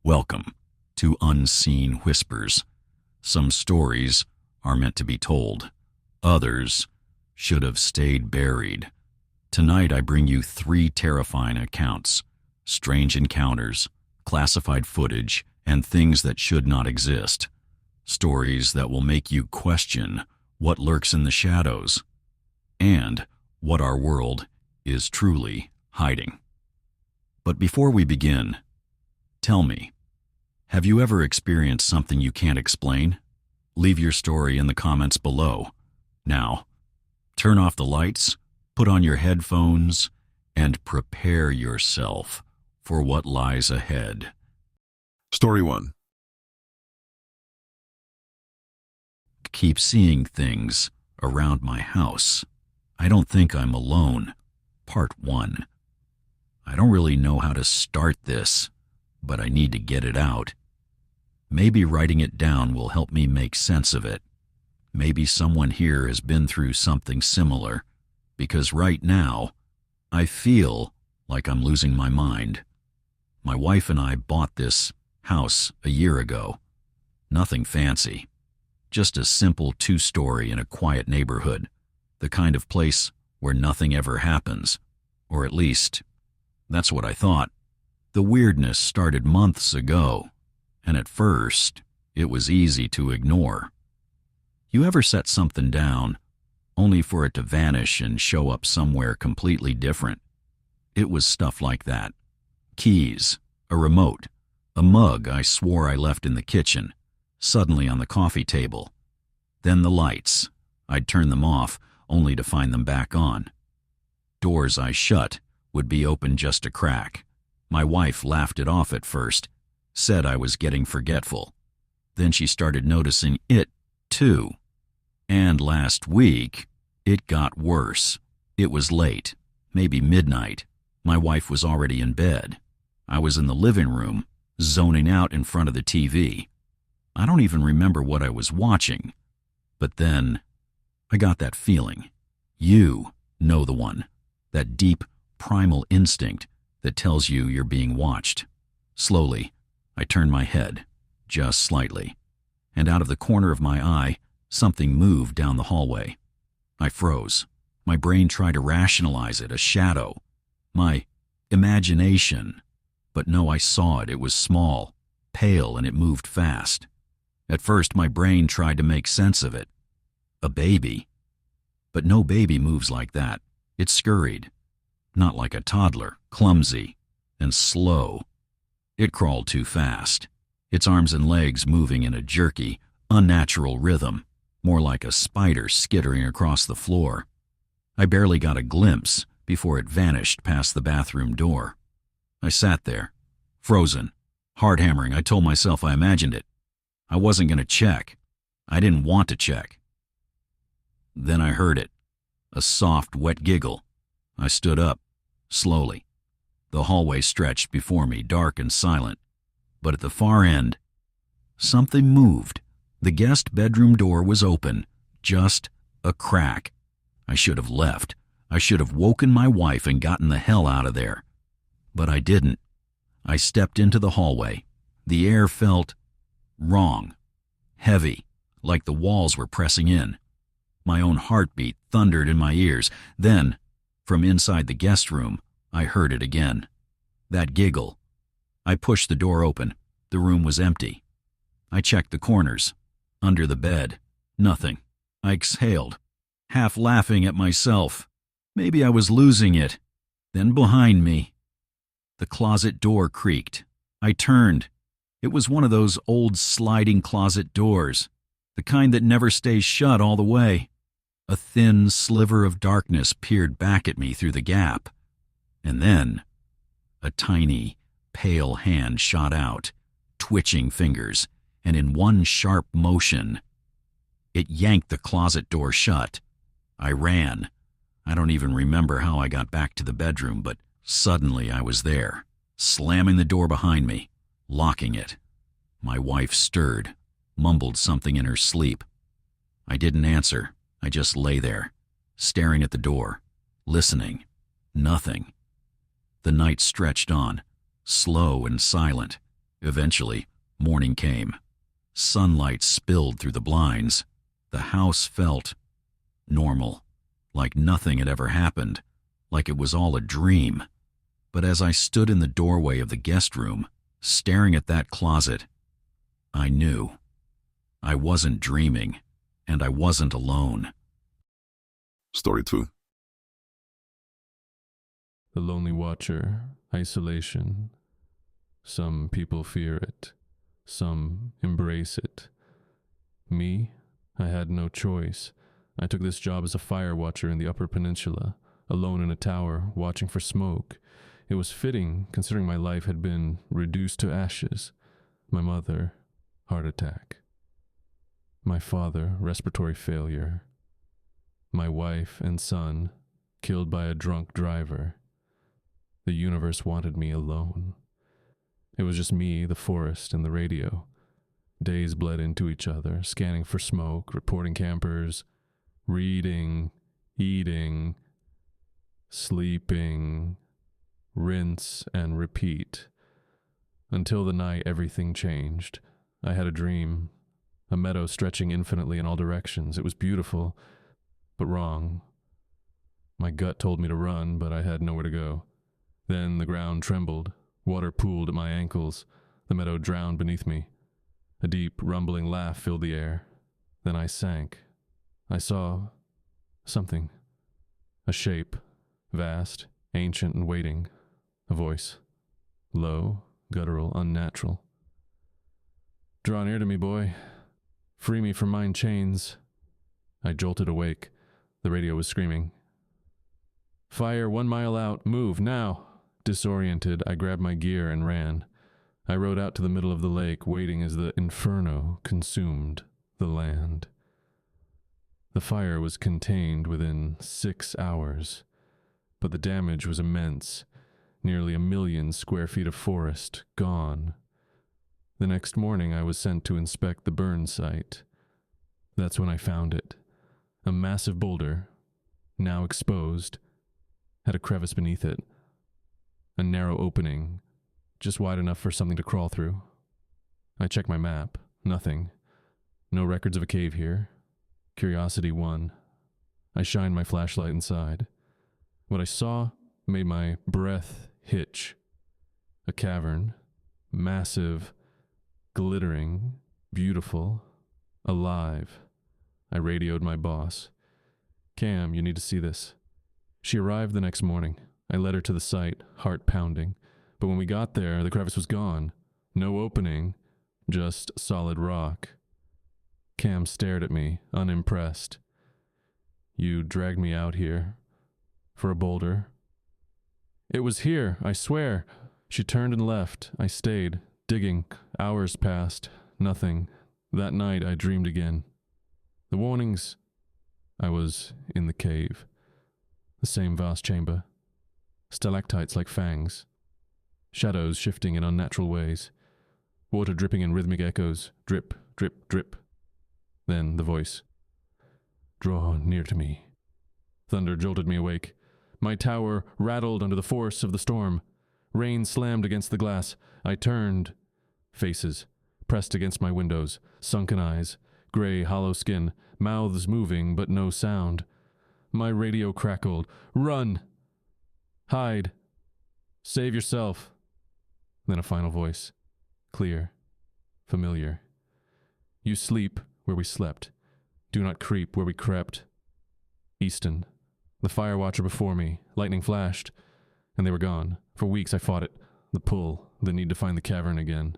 Welcome to Unseen Whispers. Some stories are meant to be told. Others should have stayed buried. Tonight I bring you 3 terrifying accounts, strange encounters, classified footage, and things that should not exist. Stories that will make you question what lurks in the shadows and what our world is truly hiding. But before we begin, tell me, have you ever experienced something you can't explain? Leave your story in the comments below. Now, turn off the lights, put on your headphones, and prepare yourself for what lies ahead. Story 1. Keep seeing things around my house. I don't think I'm alone. Part 1. I don't really know how to start this, but I need to get it out. Maybe writing it down will help me make sense of it. Maybe someone here has been through something similar, because right now, I feel like I'm losing my mind. My wife and I bought this house a year ago. Nothing fancy. Just a simple 2-story in a quiet neighborhood. The kind of place where nothing ever happens. Or at least, that's what I thought. The weirdness started months ago, and at first, it was easy to ignore. You ever set something down, only for it to vanish and show up somewhere completely different? It was stuff like that. Keys, a remote, a mug I swore I left in the kitchen, suddenly on the coffee table. Then the lights. I'd turn them off, only to find them back on. Doors I shut would be open just a crack. My wife laughed it off at first, said I was getting forgetful. Then she started noticing it, too. And last week, it got worse. It was late, maybe midnight. My wife was already in bed. I was in the living room, zoning out in front of the TV. I don't even remember what I was watching. But then, I got that feeling. You know the one. That deep, primal instinct that tells you you're being watched. Slowly, I turned my head, just slightly, and out of the corner of my eye, something moved down the hallway. I froze. My brain tried to rationalize it, a shadow. My imagination. But no, I saw it. It was small, pale, and it moved fast. At first, my brain tried to make sense of it. A baby. But no baby moves like that. It scurried. Not like a toddler, clumsy and slow. It crawled too fast, its arms and legs moving in a jerky, unnatural rhythm, more like a spider skittering across the floor. I barely got a glimpse before it vanished past the bathroom door. I sat there, frozen, hard hammering. I told myself I imagined it. I wasn't going to check. I didn't want to check. Then I heard it, a soft, wet giggle. I stood up, slowly. The hallway stretched before me, dark and silent. But at the far end, something moved. The guest bedroom door was open, just a crack. I should have left. I should have woken my wife and gotten the hell out of there. But I didn't. I stepped into the hallway. The air felt wrong, heavy, like the walls were pressing in. My own heartbeat thundered in my ears. Then, from inside the guest room, I heard it again. That giggle. I pushed the door open. The room was empty. I checked the corners. Under the bed. Nothing. I exhaled, half laughing at myself. Maybe I was losing it. Then behind me, the closet door creaked. I turned. It was one of those old sliding closet doors, the kind that never stays shut all the way. A thin sliver of darkness peered back at me through the gap. And then, a tiny, pale hand shot out, twitching fingers, and in one sharp motion, it yanked the closet door shut. I ran. I don't even remember how I got back to the bedroom, but suddenly I was there, slamming the door behind me, locking it. My wife stirred, mumbled something in her sleep. I didn't answer. I just lay there, staring at the door, listening. Nothing. The night stretched on, slow and silent. Eventually, morning came. Sunlight spilled through the blinds. The house felt normal, like nothing had ever happened, like it was all a dream. But as I stood in the doorway of the guest room, staring at that closet, I knew I wasn't dreaming, and I wasn't alone. Story 2. The Lonely Watcher, isolation. Some people fear it. Some embrace it. Me? I had no choice. I took this job as a fire watcher in the Upper Peninsula, alone in a tower, watching for smoke. It was fitting, considering my life had been reduced to ashes. My mother, heart attack. My father, respiratory failure. My wife and son, killed by a drunk driver. The universe wanted me alone. It was just me, the forest, and the radio. Days bled into each other, scanning for smoke, reporting campers, reading, eating, sleeping, rinse and repeat. Until the night everything changed. I had a dream. A meadow stretching infinitely in all directions. It was beautiful, but wrong. My gut told me to run, but I had nowhere to go. Then the ground trembled. Water pooled at my ankles. The meadow drowned beneath me. A deep, rumbling laugh filled the air. Then I sank. I saw something. A shape, vast, ancient and waiting. A voice. Low, guttural, unnatural. Draw near to me, boy. Free me from mine chains. I jolted awake. The radio was screaming. Fire 1 mile out. Move, now. Disoriented, I grabbed my gear and ran. I rode out to the middle of the lake, waiting as the inferno consumed the land. The fire was contained within 6 hours, but the damage was immense. Nearly 1 million square feet of forest gone. The next morning I was sent to inspect the burn site. That's when I found it. A massive boulder, now exposed, had a crevice beneath it. A narrow opening, just wide enough for something to crawl through. I checked my map. Nothing. No records of a cave here. Curiosity won. I shined my flashlight inside. What I saw made my breath hitch. A cavern. Massive. Glittering. Beautiful. Alive. I radioed my boss. Cam, you need to see this. She arrived the next morning. I led her to the site, heart pounding. But when we got there, the crevice was gone. No opening, just solid rock. Cam stared at me, unimpressed. You dragged me out here. For a boulder. It was here, I swear. She turned and left. I stayed, digging. Hours passed. Nothing. That night I dreamed again. The warnings. I was in the cave. The same vast chamber. Stalactites like fangs. Shadows shifting in unnatural ways. Water dripping in rhythmic echoes. Drip, drip, drip. Then the voice. Draw near to me. Thunder jolted me awake. My tower rattled under the force of the storm. Rain slammed against the glass. I turned. Faces. Pressed against my windows. Sunken eyes. Gray, hollow skin. Mouths moving, but no sound. My radio crackled. Run! Hide. Save yourself. Then a final voice. Clear. Familiar. You sleep where we slept. Do not creep where we crept. Easton. The fire watcher before me. Lightning flashed. And they were gone. For weeks I fought it. The pull. The need to find the cavern again.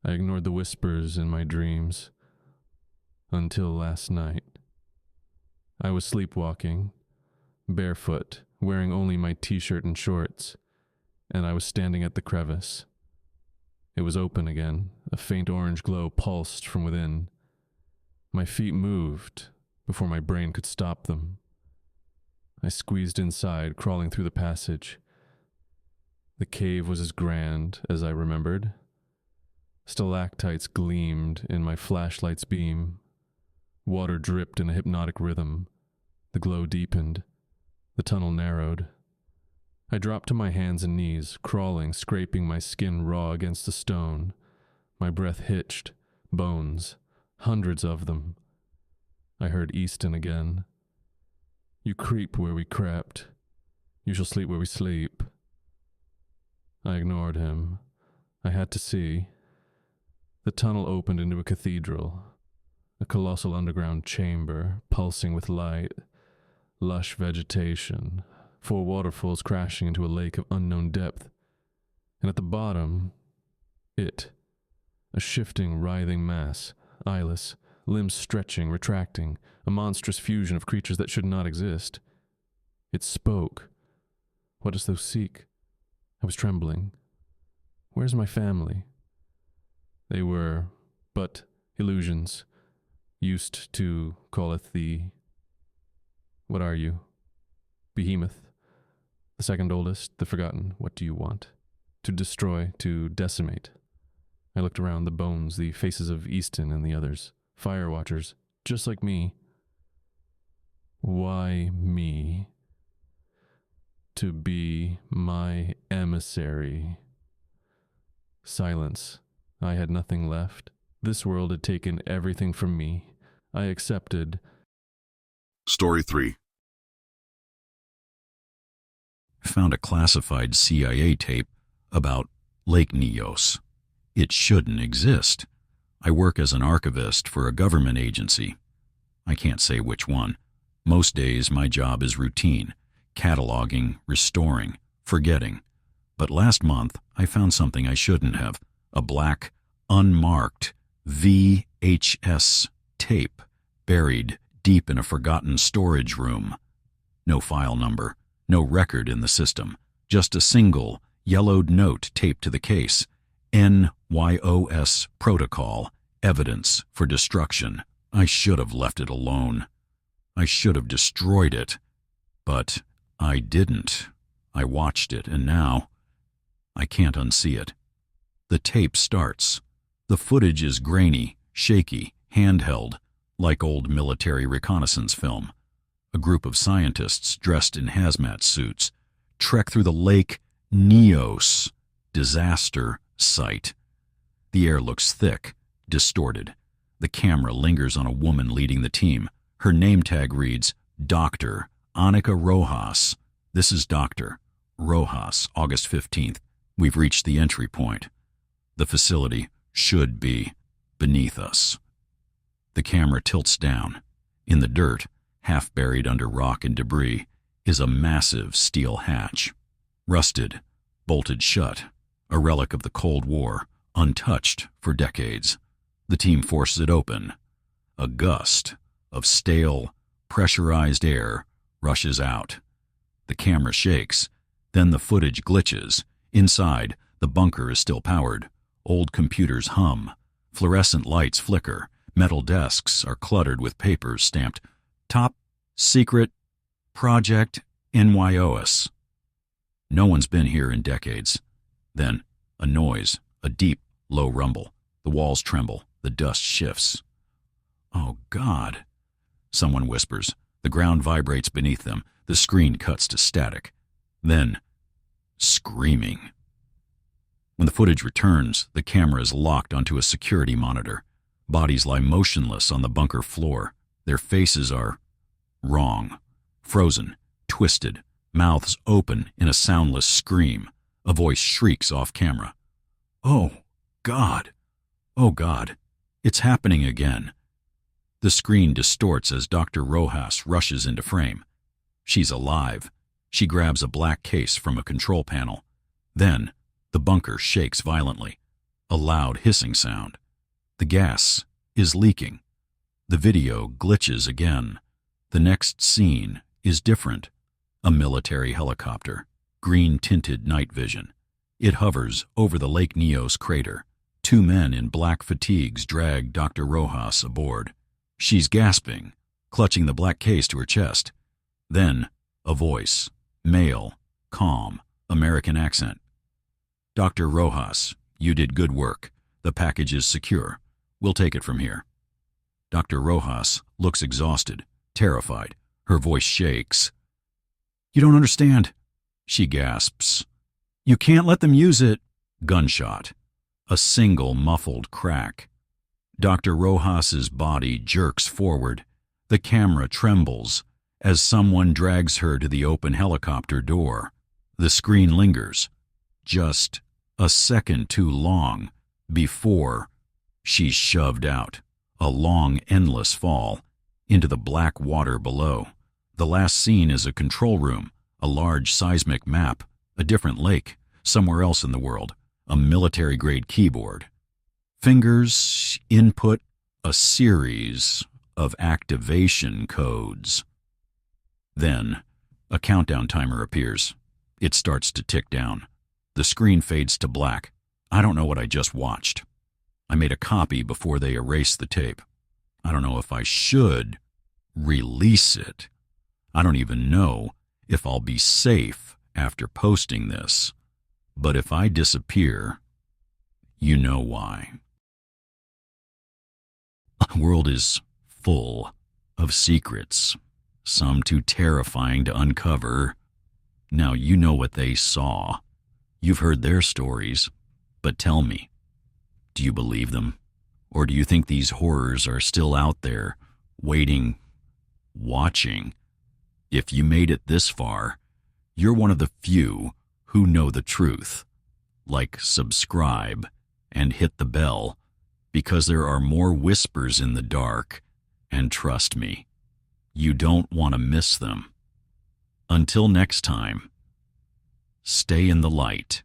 I ignored the whispers in my dreams. Until last night. I was sleepwalking. Barefoot. Wearing only my t-shirt and shorts, and I was standing at the crevice. It was open again. A faint orange glow pulsed from within. My feet moved before my brain could stop them. I squeezed inside, crawling through the passage. The cave was as grand as I remembered. Stalactites gleamed in my flashlight's beam. Water dripped in a hypnotic rhythm. The glow deepened. The tunnel narrowed. I dropped to my hands and knees, crawling, scraping my skin raw against the stone. My breath hitched. Bones. Hundreds of them. I heard Easton again. You creep where we crept. You shall sleep where we sleep. I ignored him. I had to see. The tunnel opened into a cathedral, a colossal underground chamber, pulsing with light, lush vegetation, 4 waterfalls crashing into a lake of unknown depth, and at the bottom, a shifting, writhing mass, eyeless, limbs stretching, retracting, a monstrous fusion of creatures that should not exist. It spoke. What dost thou seek? I was trembling. Where's my family? They were but illusions, used to calleth thee. What are you? Behemoth, the second oldest, the forgotten. What do you want? To destroy, to decimate. I looked around, the bones, the faces of Easton and the others, fire watchers, just like me. Why me? To be my emissary. Silence. I had nothing left. This world had taken everything from me. I accepted. Story 3. Found a classified CIA tape about Lake Nyos. It shouldn't exist. I work as an archivist for a government agency. I can't say which one. Most days my job is routine, cataloging, restoring, forgetting. But last month I found something I shouldn't have. A black, unmarked VHS tape buried deep in a forgotten storage room. No file number, no record in the system, just a single yellowed note taped to the case. NYOS protocol, evidence for destruction. I should have left it alone. I should have destroyed it. But I didn't. I watched it, and now I can't unsee it. The tape starts. The footage is grainy, shaky, handheld, like old military reconnaissance film. A group of scientists dressed in hazmat suits trek through the Lake Nyos disaster site. The air looks thick, distorted. The camera lingers on a woman leading the team. Her name tag reads, Dr. Annika Rojas. This is Dr. Rojas, August 15th. We've reached the entry point. The facility should be beneath us. The camera tilts down. In the dirt, half buried under rock and debris, is a massive steel hatch. Rusted, bolted shut, a relic of the Cold War, untouched for decades. The team forces it open. A gust of stale, pressurized air rushes out. The camera shakes. Then the footage glitches. Inside, the bunker is still powered. Old computers hum. Fluorescent lights flicker. Metal desks are cluttered with papers stamped Top Secret Project NYOS. No one's been here in decades. Then, a noise, a deep, low rumble. The walls tremble. The dust shifts. Oh, God. Someone whispers. The ground vibrates beneath them. The screen cuts to static. Then, screaming. When the footage returns, the camera is locked onto a security monitor. Bodies lie motionless on the bunker floor. Their faces are wrong, frozen, twisted, mouths open in a soundless scream. A voice shrieks off camera. Oh, God. Oh, God. It's happening again. The screen distorts as Dr. Rojas rushes into frame. She's alive. She grabs a black case from a control panel. Then, the bunker shakes violently. A loud hissing sound. The gas is leaking. The video glitches again. The next scene is different. A military helicopter, green-tinted night vision. It hovers over the Lake Nyos crater. 2 men in black fatigues drag Dr. Rojas aboard. She's gasping, clutching the black case to her chest. Then, a voice, male, calm, American accent. Dr. Rojas, you did good work. The package is secure. We'll take it from here. Dr. Rojas looks exhausted, terrified. Her voice shakes. You don't understand. She gasps. "You can't let them use it." Gunshot. A single muffled crack. Dr. Rojas's body jerks forward. The camera trembles as someone drags her to the open helicopter door. The screen lingers, just a second too long, before she's shoved out. A long, endless fall into the black water below. The last scene is a control room, a large seismic map, a different lake, somewhere else in the world, a military-grade keyboard. Fingers input a series of activation codes. Then, a countdown timer appears. It starts to tick down. The screen fades to black. I don't know what I just watched. I made a copy before they erased the tape. I don't know if I should release it. I don't even know if I'll be safe after posting this. But if I disappear, you know why. The world is full of secrets, some too terrifying to uncover. Now you know what they saw. You've heard their stories, but tell me, do you believe them? Or do you think these horrors are still out there, waiting, watching? If you made it this far, you're one of the few who know the truth. Like, subscribe and hit the bell, because there are more whispers in the dark, and trust me, you don't want to miss them. Until next time, stay in the light.